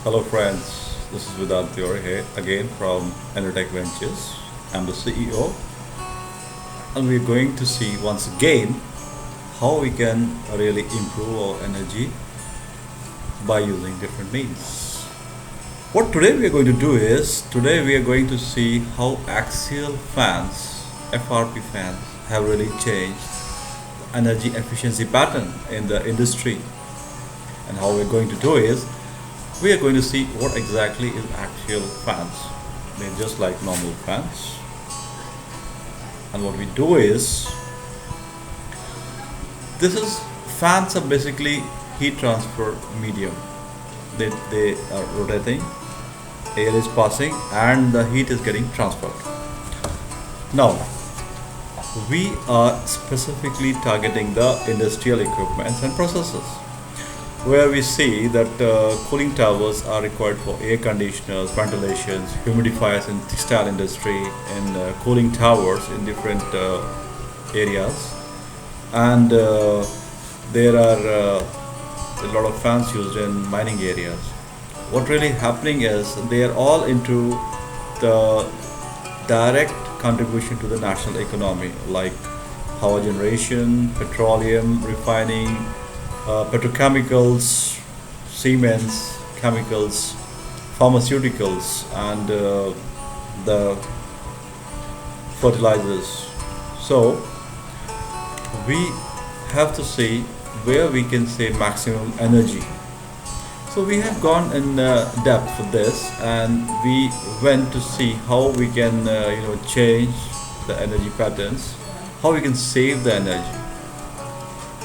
Hello friends, this is Vedant here again from Enertech Ventures. I'm the CEO and we're going to see once again how we can really improve our energy by using different means. What today we are going to do is, today we are going to see how axial fans, FRP fans, have really changed the energy efficiency pattern in the industry. And how we're going to do is, we are going to see what exactly is axial fans. They're just like normal fans. And what we do is, this is fans are basically heat transfer medium. They are rotating, air is passing, and the heat is getting transferred. Now, we are specifically targeting the industrial equipments and processes, where we see that cooling towers are required for air conditioners, ventilations, humidifiers in textile industry, and cooling towers in different areas. And there are a lot of fans used in mining areas. What really happening is they are all into the direct contribution to the national economy, like power generation, petroleum refining, petrochemicals, cements, chemicals, pharmaceuticals, and the fertilizers. So we have to see where we can save maximum energy. So we have gone in depth for this, and we went to see how we can, change the energy patterns, how we can save the energy.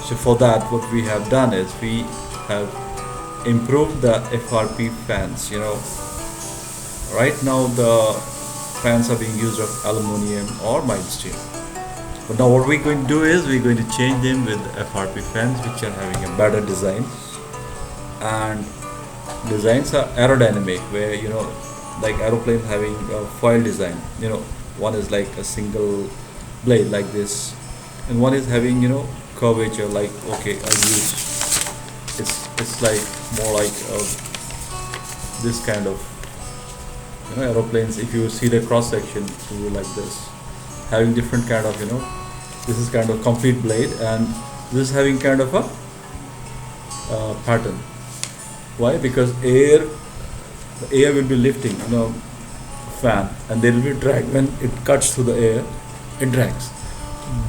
So for that, what we have done is we have improved the FRP fans. Right now the fans are being used of aluminum or mild steel. But now what we're going to do is we're going to change them with FRP fans, which are having a better design. And designs are aerodynamic, where like aeroplane having a foil design. One is like a single blade like this, and one is having curvature, like, okay, I use it's like more like this kind of aeroplanes. If you see the cross section, it will be like this, having different kind of this is kind of complete blade, and this is having kind of a pattern. Why? Because the air will be lifting fan, and there will be drag when it cuts through the air. It drags.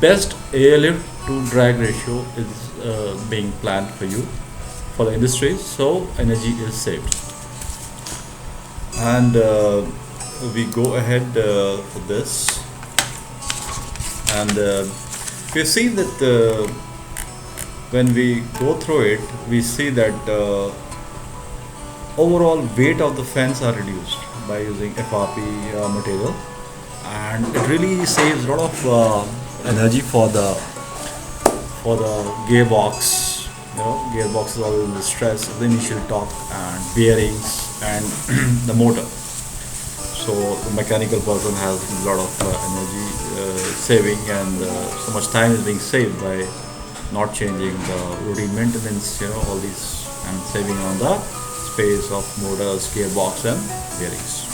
Best airlift to drag ratio is being planned for you, for the industry, so energy is saved. And we go ahead for this, and we see that when we go through it, we see that overall weight of the fans are reduced by using FRP material, and it really saves a lot of energy for the gearbox. Gearbox is always the stress, the initial torque, and bearings, and the motor. So the mechanical person has a lot of energy saving, and so much time is being saved by not changing the routine maintenance, all these, and saving on the space of motors, gearbox, and bearings.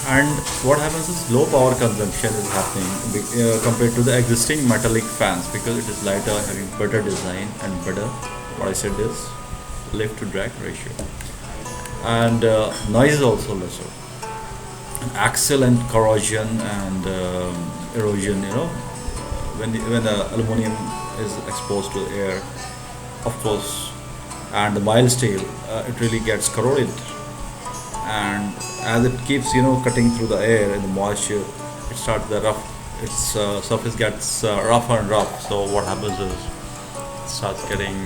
And what happens is low power consumption is happening compared to the existing metallic fans, because it is lighter, having better design, and better, what I said is, lift to drag ratio. And noise is also lesser. And axial and corrosion and erosion, when the aluminum is exposed to the air, of course, and the mild steel, it really gets corroded, and as it keeps cutting through the air and the moisture, it starts the rough, its surface gets rougher and rough. So what happens is it starts getting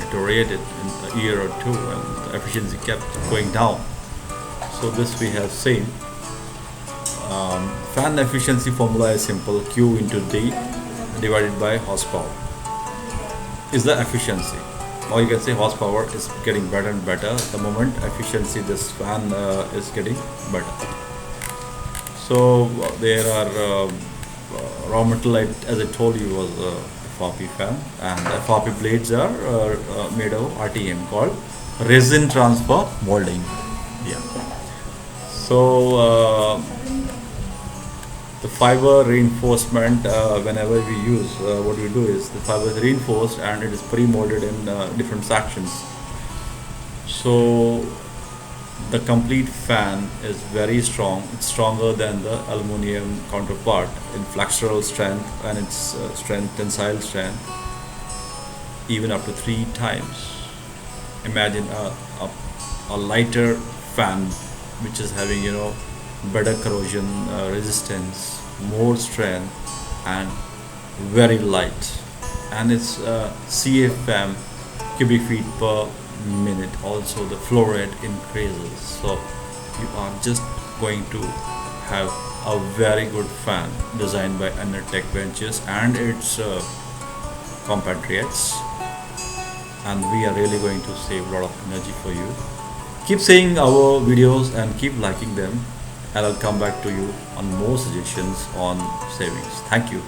deteriorated in a year or two, and the efficiency kept going down. So this we have seen. Fan efficiency formula is simple: Q into D divided by horsepower is the efficiency. Or you can say horsepower is getting better and better. The moment efficiency this fan is getting better. So there are raw material, as I told you, was FRP fan, and FRP blades are made of RTM, called resin transfer molding. Yeah. So the fiber reinforcement, whenever we use, what we do is the fiber is reinforced and it is pre-molded in different sections. So the complete fan is very strong. It's stronger than the aluminum counterpart in flexural strength and its strength, tensile strength, even up to 3 times. Imagine a lighter fan which is having, better corrosion resistance, more strength, and very light. And it's CFM, cubic feet per minute. Also, the flow rate increases. So you are just going to have a very good fan designed by Enertech Ventures and its compatriots, and we are really going to save a lot of energy for you. Keep seeing our videos and keep liking them, and I'll come back to you on more suggestions on savings. Thank you.